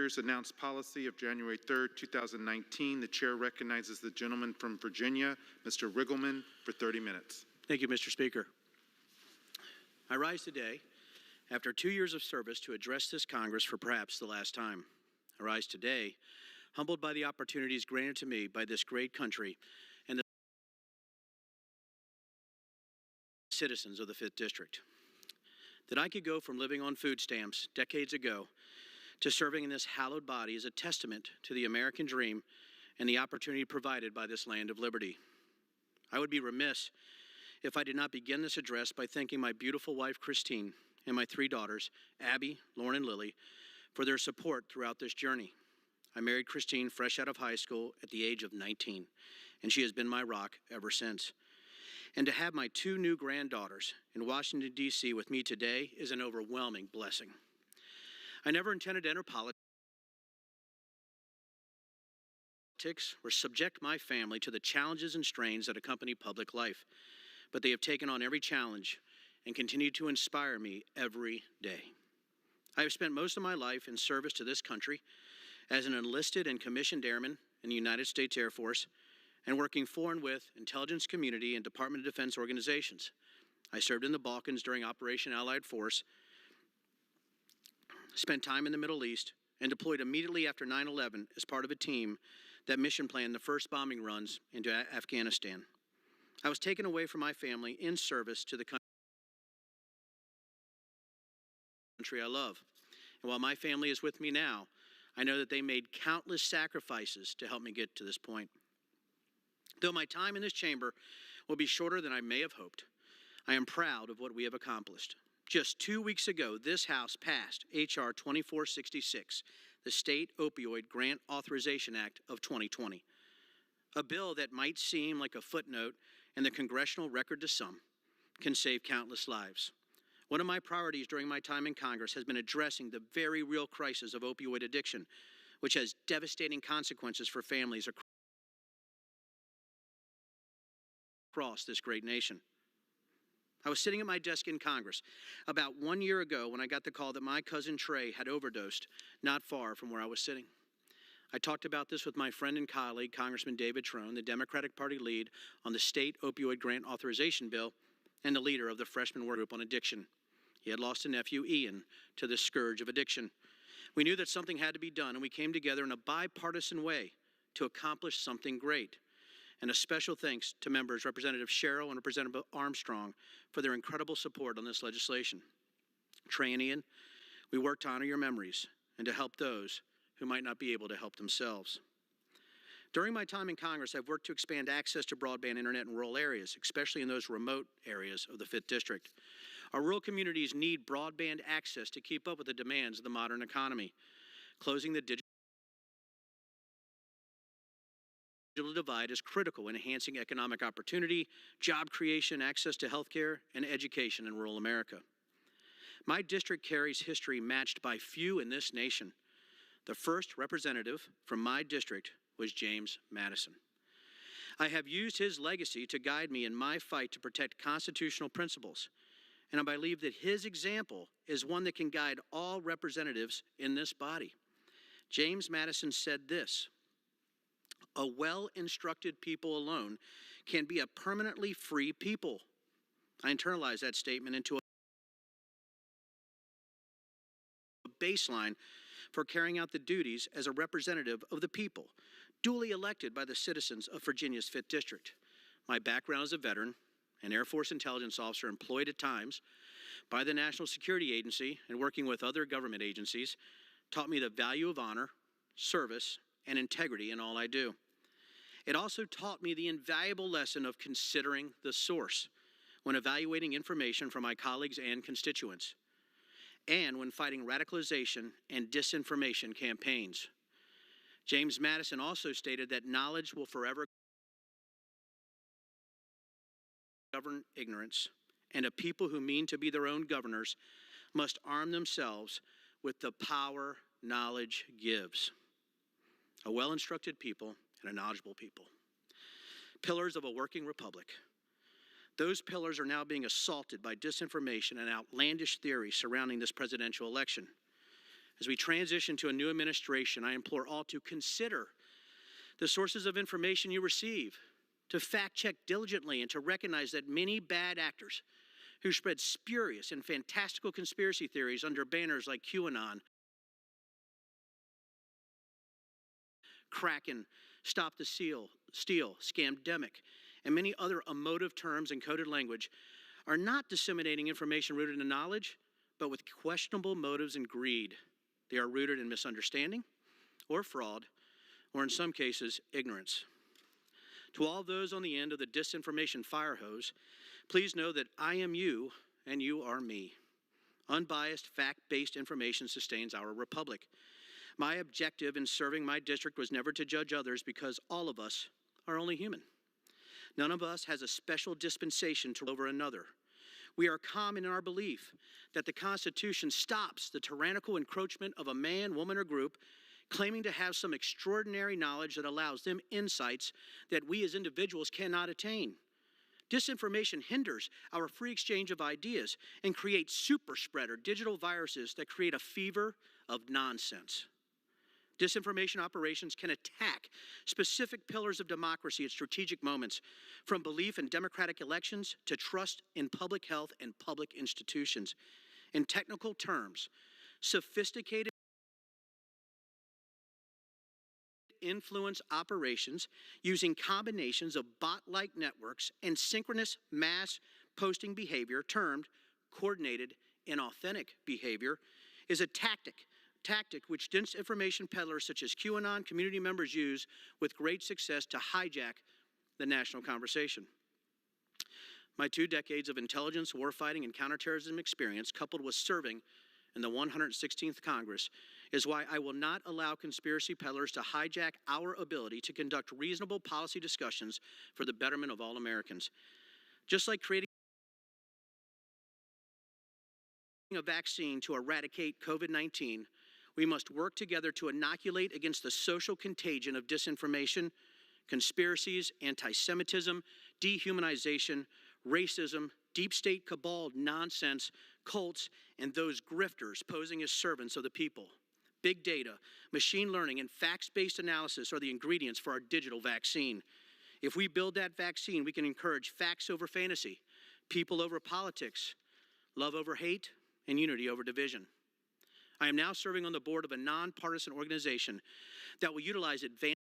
Speaker's announced policy of January 3rd, 2019. The chair recognizes the gentleman from Virginia, Mr. Riggleman, for 30 minutes. Thank you, Mr. Speaker. I rise today after 2 years of service to address this Congress for perhaps the last time. I rise today humbled by the opportunities granted to me by this great country and the citizens of the 5th District. That I could go from living on food stamps decades ago to serving in this hallowed body is a testament to the American dream and the opportunity provided by this land of liberty. I would be remiss if I did not begin this address by thanking my beautiful wife, Christine, and my 3 daughters, Abby, Lauren, and Lily, for their support throughout this journey. I married Christine fresh out of high school at the age of 19, and she has been my rock ever since. And to have my 2 new granddaughters in Washington, D.C. with me today is an overwhelming blessing. I never intended to enter politics or subject my family to the challenges and strains that accompany public life, but they have taken on every challenge and continue to inspire me every day. I have spent most of my life in service to this country as an enlisted and commissioned airman in the United States Air Force and working for and with intelligence community and Department of Defense organizations. I served in the Balkans during Operation Allied Force, spent time in the Middle East, and deployed immediately after 9/11 as part of a team that mission planned the first bombing runs into Afghanistan. I was taken away from my family in service to the country I love. And while my family is with me now, I know that they made countless sacrifices to help me get to this point. Though my time in this chamber will be shorter than I may have hoped, I am proud of what we have accomplished. Just 2 weeks ago, this House passed H.R. 2466, the State Opioid Grant Authorization Act of 2020, a bill that might seem like a footnote in the congressional record to some, can save countless lives. One of my priorities during my time in Congress has been addressing the very real crisis of opioid addiction, which has devastating consequences for families across this great nation. I was sitting at my desk in Congress about 1 year ago when I got the call that my cousin Trey had overdosed not far from where I was sitting. I talked about this with my friend and colleague, Congressman David Trone, the Democratic Party lead on the state opioid grant authorization bill and the leader of the freshman work group on addiction. He had lost a nephew, Ian, to the scourge of addiction. We knew that something had to be done, and we came together in a bipartisan way to accomplish something great. And a special thanks to members Representative Sherrill and Representative Armstrong for their incredible support on this legislation. Trey and Ian, we worked to honor your memories and to help those who might not be able to help themselves. During my time in Congress, I've worked to expand access to broadband internet in rural areas, especially in those remote areas of the 5th District. Our rural communities need broadband access to keep up with the demands of the modern economy. Closing the digital divide is critical in enhancing economic opportunity, job creation, access to health care, and education in rural America. My district carries history matched by few in this nation. The first representative from my district was James Madison. I have used his legacy to guide me in my fight to protect constitutional principles, and I believe that his example is one that can guide all representatives in this body. James Madison said this: "A well-instructed people alone can be a permanently free people." I internalized that statement into a baseline for carrying out the duties as a representative of the people, duly elected by the citizens of Virginia's 5th District. My background as a veteran, an Air Force intelligence officer employed at times by the National Security Agency and working with other government agencies, taught me the value of honor, service, and integrity in all I do. It also taught me the invaluable lesson of considering the source when evaluating information from my colleagues and constituents, and when fighting radicalization and disinformation campaigns. James Madison also stated that knowledge will forever govern ignorance, and a people who mean to be their own governors must arm themselves with the power knowledge gives. A well-instructed people and a knowledgeable people. Pillars of a working republic. Those pillars are now being assaulted by disinformation and outlandish theories surrounding this presidential election. As we transition to a new administration, I implore all to consider the sources of information you receive, to fact check diligently, and to recognize that many bad actors who spread spurious and fantastical conspiracy theories under banners like QAnon, Kraken, Stop the Steal, Scamdemic, and many other emotive terms and coded language are not disseminating information rooted in knowledge, but with questionable motives and greed. They are rooted in misunderstanding or fraud, or in some cases, ignorance. To all those on the end of the disinformation fire hose, please know that I am you and you are me. Unbiased, fact-based information sustains our republic. My objective in serving my district was never to judge others, because all of us are only human. None of us has a special dispensation to over another. We are common in our belief that the Constitution stops the tyrannical encroachment of a man, woman, or group claiming to have some extraordinary knowledge that allows them insights that we as individuals cannot attain. Disinformation hinders our free exchange of ideas and creates super spreader digital viruses that create a fever of nonsense. Disinformation operations can attack specific pillars of democracy at strategic moments, from belief in democratic elections to trust in public health and public institutions. In technical terms, sophisticated influence operations using combinations of bot-like networks and synchronous mass posting behavior, termed coordinated and authentic behavior, is a tactic which disinformation peddlers such as QAnon community members use with great success to hijack the national conversation. My 2 decades of intelligence, warfighting, and counterterrorism experience, coupled with serving in the 116th Congress, is why I will not allow conspiracy peddlers to hijack our ability to conduct reasonable policy discussions for the betterment of all Americans. Just like creating a vaccine to eradicate COVID-19, we must work together to inoculate against the social contagion of disinformation, conspiracies, anti-Semitism, dehumanization, racism, deep state cabal nonsense, cults, and those grifters posing as servants of the people. Big data, machine learning, and facts-based analysis are the ingredients for our digital vaccine. If we build that vaccine, we can encourage facts over fantasy, people over politics, love over hate, and unity over division. I am now serving on the board of a nonpartisan organization that will utilize advanced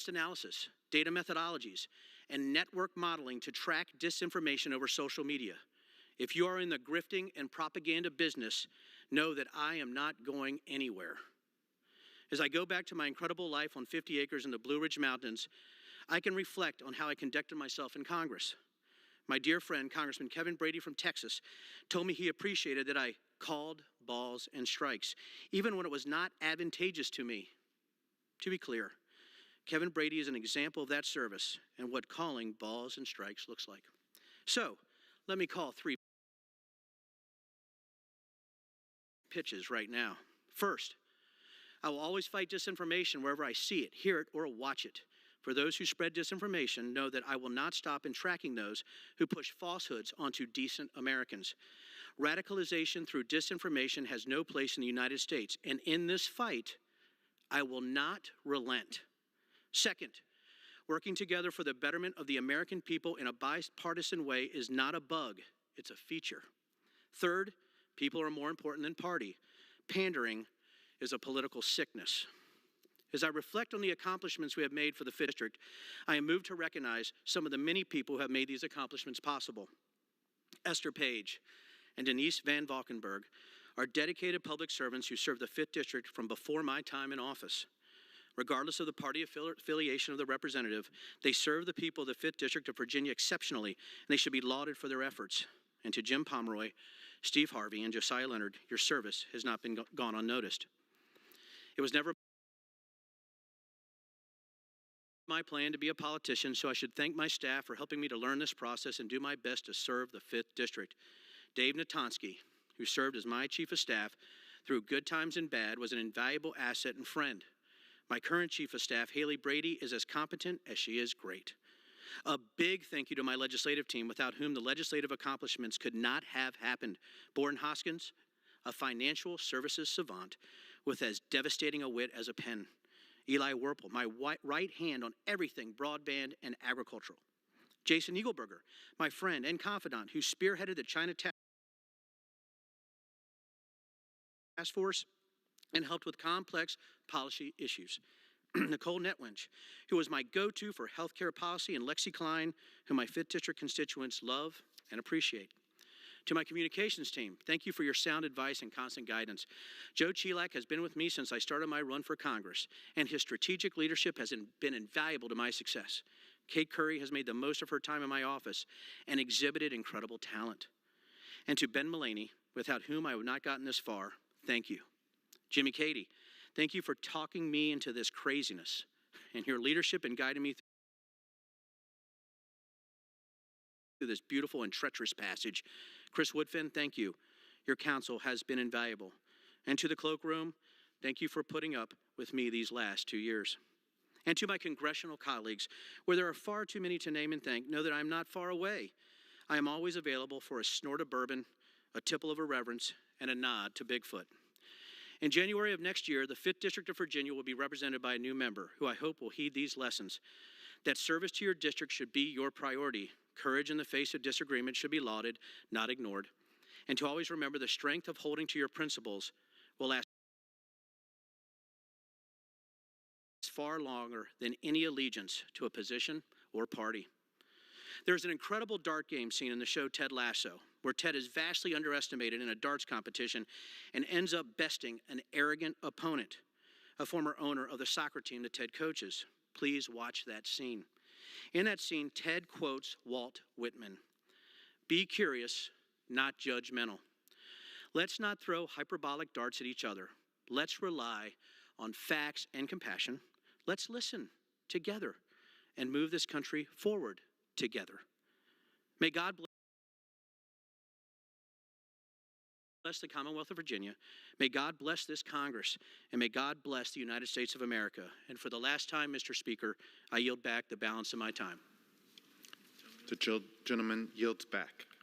analysis, data methodologies, and network modeling to track disinformation over social media. If you are in the grifting and propaganda business, know that I am not going anywhere. As I go back to my incredible life on 50 acres in the Blue Ridge Mountains, I can reflect on how I conducted myself in Congress. My dear friend, Congressman Kevin Brady from Texas, told me he appreciated that I called balls and strikes, even when it was not advantageous to me. To be clear, Kevin Brady is an example of that service and what calling balls and strikes looks like. So, let me call 3 pitches right now. First, I will always fight disinformation wherever I see it, hear it, or watch it. For those who spread disinformation, know that I will not stop in tracking those who push falsehoods onto decent Americans. Radicalization through disinformation has no place in the United States, and in this fight, I will not relent. Second, working together for the betterment of the American people in a bipartisan way is not a bug, it's a feature. Third, people are more important than party. Pandering is a political sickness. As I reflect on the accomplishments we have made for the 5th District, I am moved to recognize some of the many people who have made these accomplishments possible. Esther Page and Denise Van Valkenburg are dedicated public servants who serve the 5th District from before my time in office. Regardless of the party affiliation of the representative, they serve the people of the 5th District of Virginia exceptionally, and they should be lauded for their efforts. And to Jim Pomeroy, Steve Harvey, and Josiah Leonard, your service has not been gone unnoticed. It was never my plan to be a politician, so I should thank my staff for helping me to learn this process and do my best to serve the 5th District. Dave Natonsky, who served as my chief of staff through good times and bad, was an invaluable asset and friend. My current chief of staff, Haley Brady, is as competent as she is great. A big thank you to my legislative team, without whom the legislative accomplishments could not have happened. Boren Hoskins, a financial services savant with as devastating a wit as a pen. Eli Werple, my right hand on everything broadband and agricultural. Jason Eagleberger, my friend and confidant who spearheaded the China Task Force and helped with complex policy issues. Nicole Netwinch, who was my go-to for healthcare policy, and Lexi Klein, whom my 5th District constituents love and appreciate. To my communications team, thank you for your sound advice and constant guidance. Joe Chilak has been with me since I started my run for Congress, and his strategic leadership has been invaluable to my success. Kate Curry has made the most of her time in my office and exhibited incredible talent. And to Ben Mullaney, without whom I would not gotten this far, thank you. Jimmy Cady, thank you for talking me into this craziness and your leadership in guiding me through this beautiful and treacherous passage. Chris Woodfin, thank you. Your counsel has been invaluable. And to the cloakroom, thank you for putting up with me these last 2 years. And to my congressional colleagues, where there are far too many to name and thank, know that I am not far away. I am always available for a snort of bourbon, a tipple of irreverence, and a nod to Bigfoot. In January of next year, the 5th District of Virginia will be represented by a new member who I hope will heed these lessons. That service to your district should be your priority. Courage in the face of disagreement should be lauded, not ignored. And to always remember the strength of holding to your principles will last far longer than any allegiance to a position or party. There's an incredible dart game scene in the show Ted Lasso, where Ted is vastly underestimated in a darts competition and ends up besting an arrogant opponent, a former owner of the soccer team that Ted coaches. Please watch that scene. In that scene, Ted quotes Walt Whitman. Be curious, not judgmental. Let's not throw hyperbolic darts at each other. Let's rely on facts and compassion. Let's listen together and move this country forward together. May God bless the Commonwealth of Virginia. May God bless this Congress, and may God bless the United States of America. And for the last time, Mr. Speaker, I yield back the balance of my time. The gentleman yields back.